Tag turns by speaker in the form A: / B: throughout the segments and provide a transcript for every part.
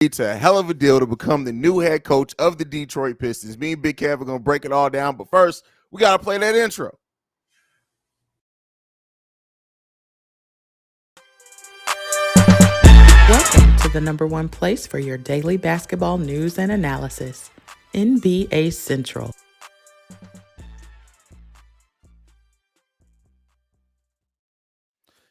A: It's a hell of a deal to become the new head coach of the Detroit Pistons. Me and Big Kev are going to break it all down. But first, we got to play that intro.
B: Welcome to the number one place for your daily basketball news and analysis, NBA Central.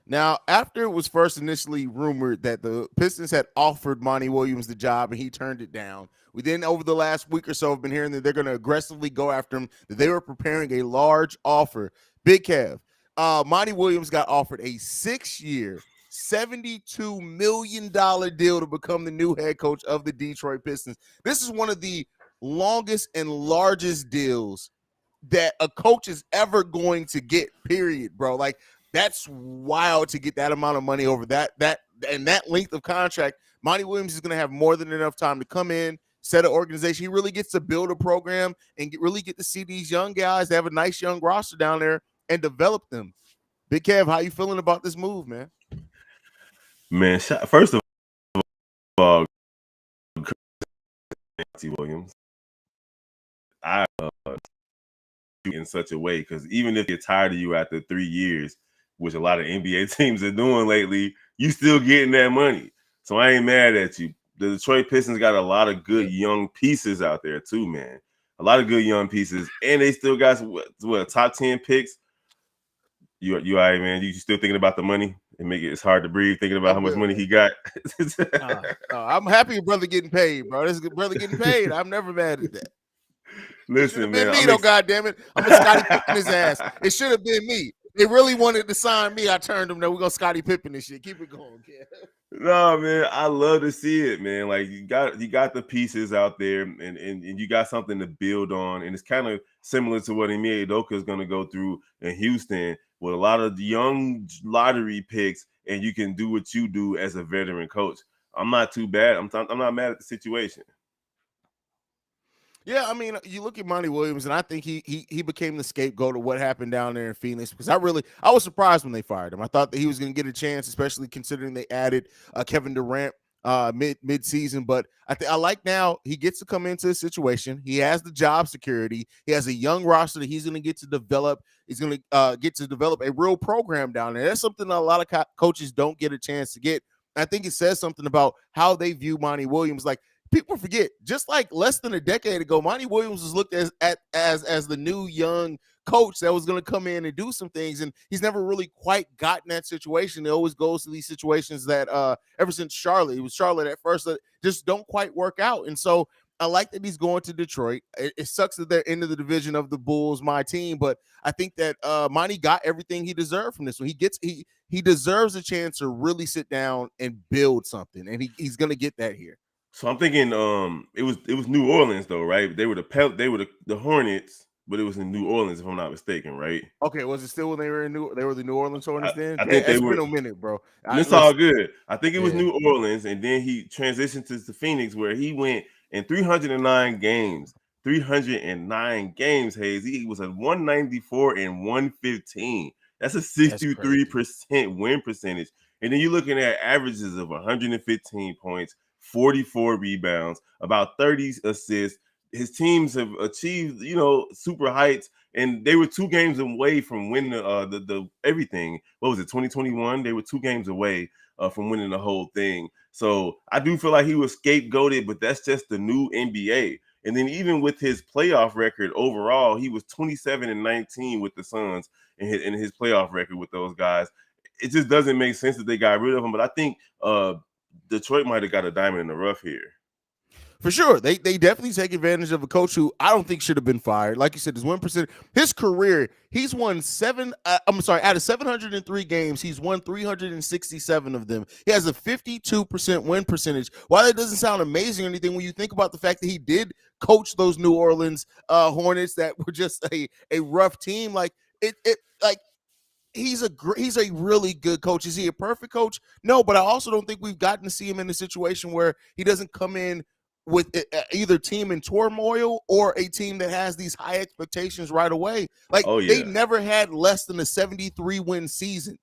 A: Now, after it was first initially rumored that the Pistons had offered Monty Williams the job and he turned it down, we then, over the last week or so, have been hearing that they're going to aggressively go after him, that they were preparing a large offer. Big Kev, Monty Williams got offered a 6-year, $72 million deal to become the new head coach of the Detroit Pistons. This is one of the longest and largest deals that a coach is ever going to get, period, bro. Like, that's wild to get that amount of money over that and that length of contract. Monty Williams is going to have more than enough time to come in, set an organization. He really gets to build a program and really get to see these young guys that have a nice young roster down there and develop them. Big Kev, how you feeling about this move, man?
C: Man, first of all, Monty Williams, I in such a way, because even if you're tired of you after 3 years, which a lot of NBA teams are doing lately, you still getting that money. So I ain't mad at you. The Detroit Pistons got a lot of good young pieces out there too, man. A lot of good young pieces, and they still got what top 10 picks. You all right, man? You still thinking about the money? It's hard to breathe thinking about how much money he got.
A: I'm happy your brother getting paid, bro. This brother getting paid. I'm never mad at that.
C: Listen, man.
A: Me, though, goddammit. I'm a Scottie Pippen his ass. It should have been me. They really wanted to sign me. I turned them. No, we're gonna Scottie Pippen this shit. Keep it going, kid.
C: No, man, I love to see it, man. Like you got the pieces out there, and you got something to build on, and it's kind of similar to what Ime Udoka is going to go through in Houston with a lot of young lottery picks, and you can do what you do as a veteran coach. I'm not too bad. I'm not mad at the situation.
A: Yeah, I mean, you look at Monty Williams, and I think he became the scapegoat of what happened down there in Phoenix, because I was surprised when they fired him. I thought that he was going to get a chance, especially considering they added Kevin Durant mid season. But I like now he gets to come into a situation. He has the job security. He has a young roster that he's going to get to develop. He's going to get to develop a real program down there. That's something that a lot of coaches don't get a chance to get. I think it says something about how they view Monty Williams. Like, people forget, just like less than a decade ago, Monty Williams was looked as the new young coach that was going to come in and do some things, and he's never really quite gotten that situation. He always goes to these situations that ever since Charlotte, it was Charlotte at first, that just don't quite work out. And so I like that he's going to Detroit. It sucks that they're into the division of the Bulls, my team, but I think that Monty got everything he deserved from this one. He deserves a chance to really sit down and build something, and he's going to get that here.
C: So I'm thinking, it was New Orleans though, right? They were the Hornets, but it was in New Orleans, if I'm not mistaken, right?
A: Okay, was it still when they were the New Orleans Hornets then?
C: I think
A: it's been a minute, bro.
C: It's all good. I think it was New Orleans, and then he transitioned to Phoenix, where he went in 309 games. 309 games, Haize. He was at 194 and 115. That's a 63% win percentage. And then you're looking at averages of 115 points, 44 rebounds, about 30 assists. His teams have achieved, super heights, and they were 2 games away from winning the everything. What was it, 2021? They were 2 games away from winning the whole thing. So I do feel like he was scapegoated, but that's just the new NBA. And then even with his playoff record overall, he was 27-19 with the Suns in his playoff record with those guys. It just doesn't make sense that they got rid of him. But I think Detroit might have got a diamond in the rough here.
A: For sure. They definitely take advantage of a coach who I don't think should have been fired. Like you said, his 1%, his career, he's won out of 703 games, he's won 367 of them. He has a 52% win percentage. While that doesn't sound amazing or anything, when you think about the fact that he did coach those New Orleans Hornets that were just a rough team, like he's a really good coach. Is he a perfect coach? No, but I also don't think we've gotten to see him in a situation where he doesn't come in with either team in turmoil or a team that has these high expectations right away. Like, they never had less than a 73 win season.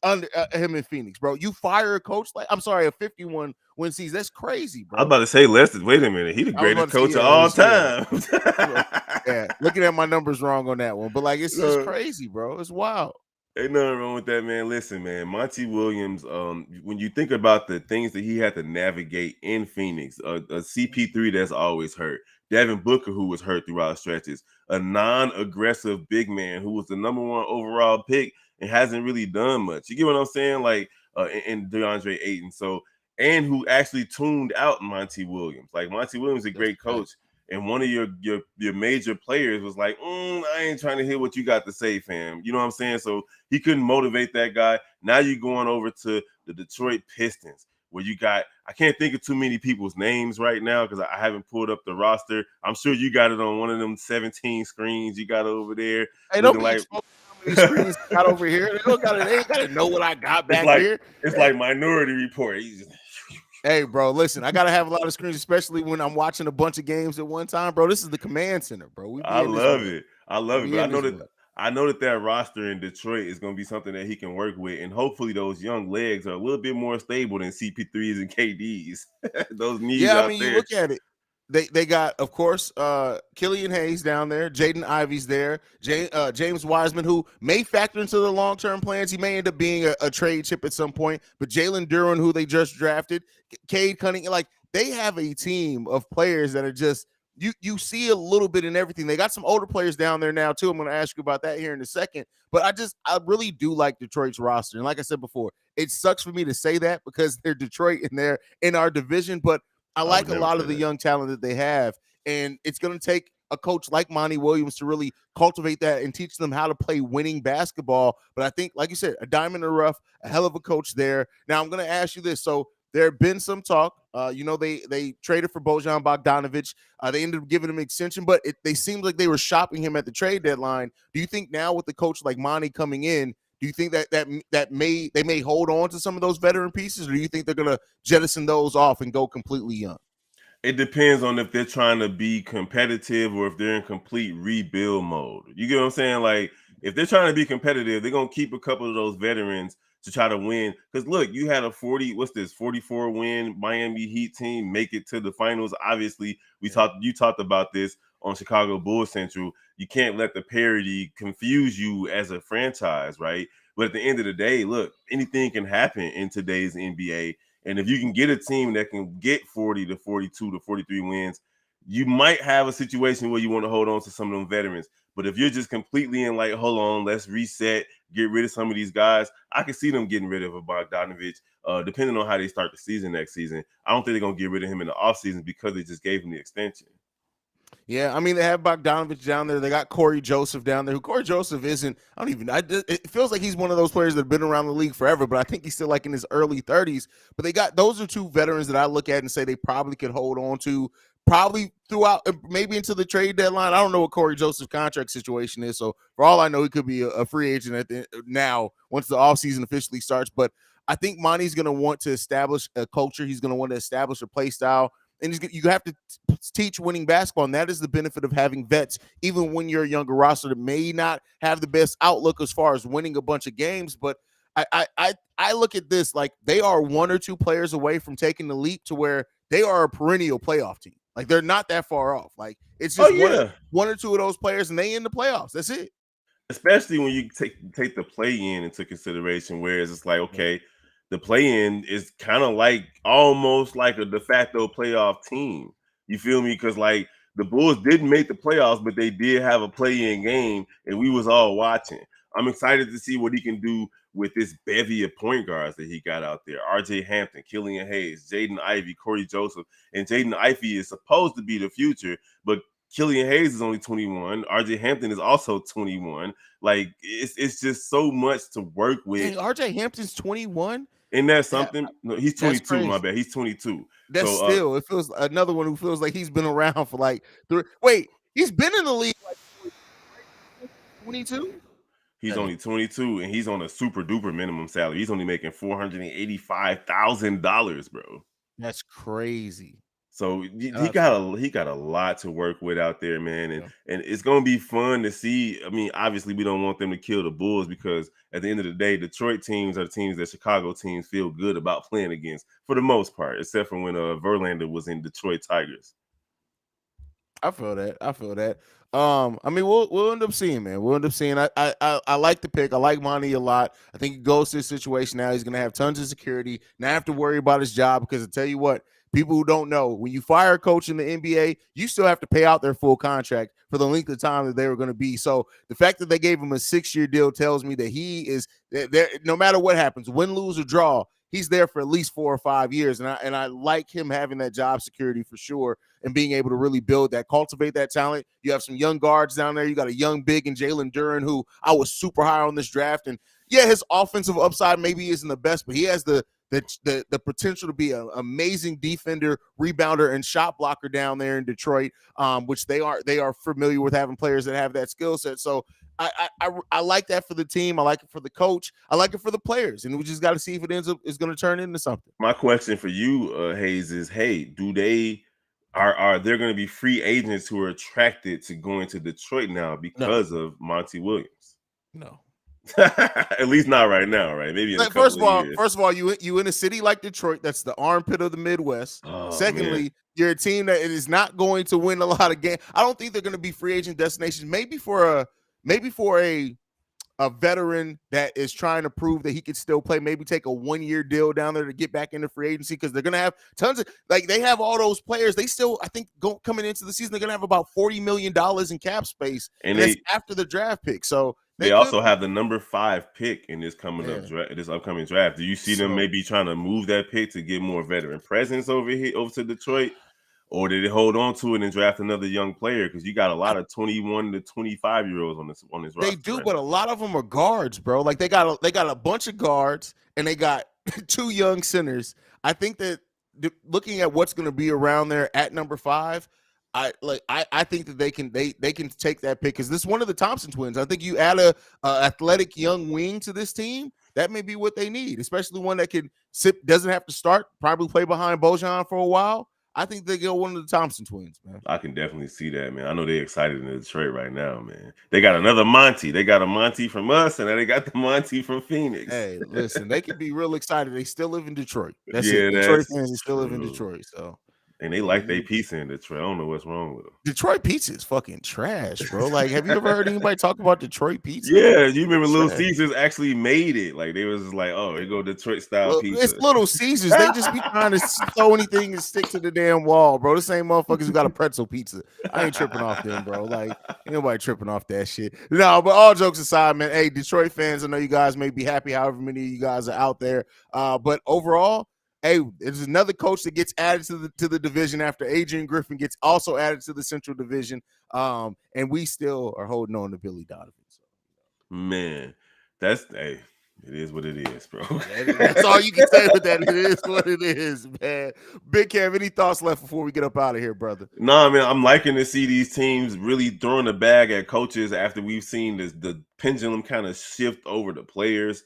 A: under him in Phoenix, bro. You fire a coach like a 51 win season. That's crazy,
C: I was
A: bro.
C: about to say less. Wait a minute, he the
A: I was about
C: greatest
A: to say,
C: coach of
A: yeah,
C: all
A: yeah.
C: time.
A: Yeah, looking at my numbers wrong on that one, but like it's
C: No,
A: crazy, bro. It's wild.
C: ain't nothing wrong with that, man. Listen, man, Monty Williams. When you think about the things that he had to navigate in Phoenix, a CP3 that's always hurt, Devin Booker who was hurt throughout stretches, a non-aggressive big man who was the #1 overall pick and hasn't really done much. You get what I'm saying? Like, and DeAndre Ayton. So, and who actually tuned out Monty Williams. Like Monty Williams, is a
A: That's
C: great
A: right.
C: coach. And one of your major players was like, I ain't trying to hear what you got to say, fam. You know what I'm saying? So he couldn't motivate that guy. Now you're going over to the Detroit Pistons, where you got, I can't think of too many people's names right now because I haven't pulled up the roster. I'm sure you got it on one of them 17 screens you got over there,
A: Hey, don't
C: looking
A: be
C: like
A: exposing how many screens I got over here. They ain't gotta know what I got
C: it's
A: back
C: like
A: here.
C: it's like Minority Report. He's just,
A: Hey, bro, listen, I gotta have a lot of screens, especially when I'm watching a bunch of games at one time, bro. This is the command center, bro. We
C: I
A: be in this
C: love
A: mud.
C: it. I
A: We
C: love it.
A: be
C: But
A: in this mud.
C: I know that roster in Detroit is going to be something that he can work with, and hopefully those young legs are a little bit more stable than CP3s and KDs. Those knees
A: Yeah, I
C: out
A: mean, you
C: there.
A: look at it. They got, of course, Killian Hayes down there, Jaden Ivey's there, James Wiseman, who may factor into the long term plans. He may end up being a trade chip at some point. But Jalen Duran, who they just drafted, Cade Cunningham, like they have a team of players that are just you see a little bit in everything. They got some older players down there now too. I'm going to ask you about that here in a second. But I really do like Detroit's roster, and like I said before, it sucks for me to say that because they're Detroit and they're in our division, but I
C: I would
A: like a
C: never
A: lot
C: say
A: of the
C: that.
A: young talent that they have, and it's going to take a coach like Monty Williams to really cultivate that and teach them how to play winning basketball. But I think, like you said, a diamond in the rough, a hell of a coach there. Now I'm going to ask you this: so there have been some talk. They traded for Bojan Bogdanovic. They ended up giving him an extension, but they seemed like they were shopping him at the trade deadline. Do you think now with the coach like Monty coming in? Do you think they may hold on to some of those veteran pieces, or do you think they're gonna jettison those off and go completely young?
C: It depends on if they're trying to be competitive or if they're in complete rebuild mode. You get what I'm saying? Like, if they're trying to be competitive, they're gonna keep a couple of those veterans to try to win. Because look, you had a 44 win Miami Heat team make it to the finals. Obviously, you talked about this on Chicago Bulls Central. You can't let the parity confuse you as a franchise, right? But at the end of the day, look, anything can happen in today's NBA. And if you can get a team that can get 40 to 42 to 43 wins, you might have a situation where you want to hold on to some of them veterans. But if you're just completely in like, hold on, let's reset, get rid of some of these guys, I can see them getting rid of a Bogdanovic, depending on how they start the season next season. I don't think they're going to get rid of him in the offseason because they just gave him the extension.
A: Yeah, I mean they have Bogdanovich down there. They got Corey Joseph down there. Who Corey Joseph isn't? It feels like he's one of those players that have been around the league forever, but I think he's still like in his early 30s. But those are two veterans that I look at and say they probably could hold on to probably throughout, maybe into the trade deadline. I don't know what Corey Joseph's contract situation is, so for all I know, he could be a free agent now once the offseason officially starts. But I think Monty's going to want to establish a culture. He's going to want to establish a play style. And you have to teach winning basketball, and that is the benefit of having vets, even when you're a younger roster that may not have the best outlook as far as winning a bunch of games. But I look at this like they are one or two players away from taking the leap to where they are a perennial playoff team. Like they're not that far off. Like it's
C: Oh
A: just
C: yeah,
A: one or two of those players, and they in the playoffs. That's it.
C: especially when you take the play in into consideration, whereas it's like, okay, the play in is kind of like almost like a de facto playoff team. You feel me? Because like the Bulls didn't make the playoffs, but they did have a play in game, and we was all watching. I'm excited to see what he can do with this bevy of point guards that he got out there. RJ Hampton, Killian Hayes, Jaden Ivey, Corey Joseph, and Jaden Ivey is supposed to be the future, but Killian Hayes is only 21. RJ Hampton is also 21. Like it's just so much to work with.
A: Dang, RJ Hampton's 21.
C: And that's
A: That
C: something. No, he's
A: that's
C: 22. My
A: crazy.
C: bad. He's 22.
A: That's
C: So
A: still it feels another one who feels like he's been around for like three. Wait, he's been in the league like 22.
C: he's only 22 and he's on a super duper minimum salary. He's only making $485,000, bro.
A: That's crazy.
C: So he got a lot to work with out there, man, and
A: Yeah.
C: and it's gonna be fun to see. I mean, obviously, we don't want them to kill the Bulls because at the end of the day, Detroit teams are the teams that Chicago teams feel good about playing against for the most part, except for when Verlander was in Detroit Tigers.
A: I feel that. I feel that. I mean, we'll end up seeing, man. We'll end up seeing. I like the pick. I like Monty a lot. I think he goes to this situation now. He's gonna have tons of security. Not have to worry about his job because I tell you what, people who don't know, when you fire a coach in the NBA, you still have to pay out their full contract for the length of time that they were going to be. So the fact that they gave him a 6-year deal tells me that he is there. No matter what happens, win, lose, or draw, he's there for at least 4 or 5 years. And I like him having that job security for sure and being able to really build that, cultivate that talent. You have some young guards down there. You got a young big in Jalen Duren, who I was super high on this draft. And yeah, his offensive upside maybe isn't the best, but he has the potential to be an amazing defender, rebounder, and shot blocker down there in Detroit, which they are familiar with having players that have that skill set. So I like that for the team. I like it for the coach. I like it for the players, and we just got to see if it ends up is going to turn into something.
C: My question for you, Haize, is: hey, do they are there going to be free agents who are attracted to going to Detroit now because of Monty Williams?
A: No.
C: At least not right now, right? Maybe in a couple of years.
A: First of all, you in a city like Detroit, that's the armpit of the Midwest.
C: Oh,
A: Secondly,
C: man.
A: you're a team that is not going to win a lot of games. I don't think they're going to be free agent destinations. Maybe for a veteran that is trying to prove that he can still play, maybe take a 1-year deal down there to get back into free agency, because they're going to have tons of, like, they have all those players. They still, I think, coming into the season, they're going to have about $40 million in cap space, and that's after the draft pick. So
C: they also have the number 5 pick in this this upcoming draft. Do you see them maybe trying to move that pick to get more veteran presence over to Detroit? Or did they hold on to it and draft another young player? Because you got a lot of 21 to 25-year-olds on this roster.
A: They do, but a lot of them are guards, bro. Like they got a bunch of guards and they got 2 young centers. I think that looking at what's going to be around there at number 5, I think that they can take that pick, because this is one of the Thompson twins. I think you add a athletic young wing to this team, that may be what they need, especially one that can doesn't have to start, probably play behind Bojan for a while. I think they go one of the Thompson twins, man.
C: I can definitely see that, man. I know they're excited in Detroit right now, man. They got another Monty. They got a Monty from us, and then they got the Monty from Phoenix.
A: Hey, listen, they can be real excited. They still live in Detroit. Detroit fans still live in Detroit, so.
C: And they like their pizza in Detroit. I don't know what's wrong with them.
A: Detroit pizza is fucking trash, bro. Like, have you ever heard anybody talk about Detroit pizza?
C: Yeah, you remember Little Caesars actually made it. Like, they was like, oh, here go Detroit style pizza.
A: It's Little Caesars. They just be trying to throw anything and stick to the damn wall, bro. The same motherfuckers who got a pretzel pizza. I ain't tripping off them, bro. Like, ain't nobody tripping off that shit. No, but all jokes aside, man. Hey, Detroit fans, I know you guys may be happy however many of you guys are out there. But overall, hey, there's another coach that gets added to the division after Adrian Griffin gets also added to the Central Division. And we still are holding on to Billy Donovan. So.
C: Man, it is what it is, bro.
A: That's all you can say with that. It is what it is, man. Big Kev, any thoughts left before we get up out of here, brother?
C: No, man, I'm liking to see these teams really throwing the bag at coaches after we've seen the pendulum kind of shift over to players.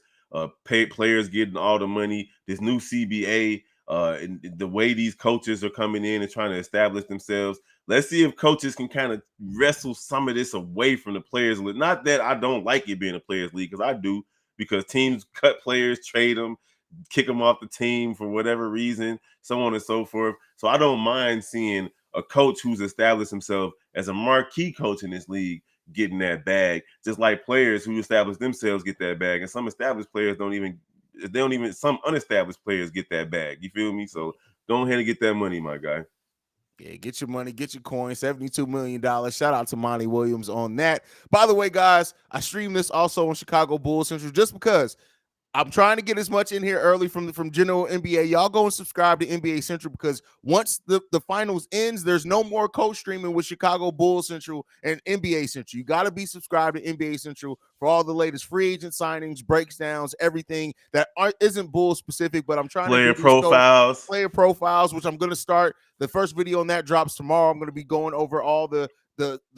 C: Paid players getting all the money, this new CBA, and the way these coaches are coming in and trying to establish themselves. Let's see if coaches can kind of wrestle some of this away from the players. Not that I don't like it being a players league, because I do, because teams cut players, trade them, kick them off the team for whatever reason, so on and so forth. So I don't mind seeing a coach who's established himself as a marquee coach in this league getting that bag, just like players who establish themselves get that bag, and some established players some unestablished players get that bag. You feel me? So go ahead and get that money, my guy.
A: Yeah, get your money, get your coin, $72 million. Shout out to Monty Williams on that. By the way, guys, I stream this also on Chicago Bulls Central just because I'm trying to get as much in here early from general NBA. Y'all go and subscribe to NBA Central, because once the finals ends, there's no more co-streaming with Chicago Bulls Central and NBA Central. You got to be subscribed to NBA Central for all the latest free agent signings, breakdowns, everything that isn't Bulls specific. But I'm trying
C: player
A: to
C: player
A: profiles, which I'm going to start. The first video on that drops tomorrow. I'm going to be going over all the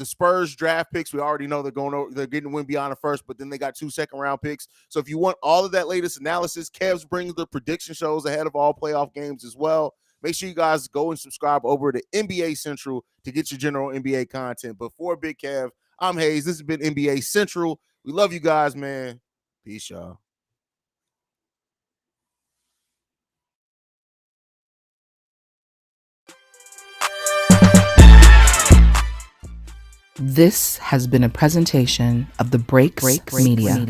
A: Spurs draft picks. We already know they're getting win beyond the first, but then they got 2 second-round picks. So if you want all of that latest analysis, Kev's brings the prediction shows ahead of all playoff games as well. Make sure you guys go and subscribe over to NBA Central to get your general NBA content. But for Big Kev, I'm Haize. This has been NBA Central. We love you guys, man. Peace, y'all.
B: This has been a presentation of the Breaks Media.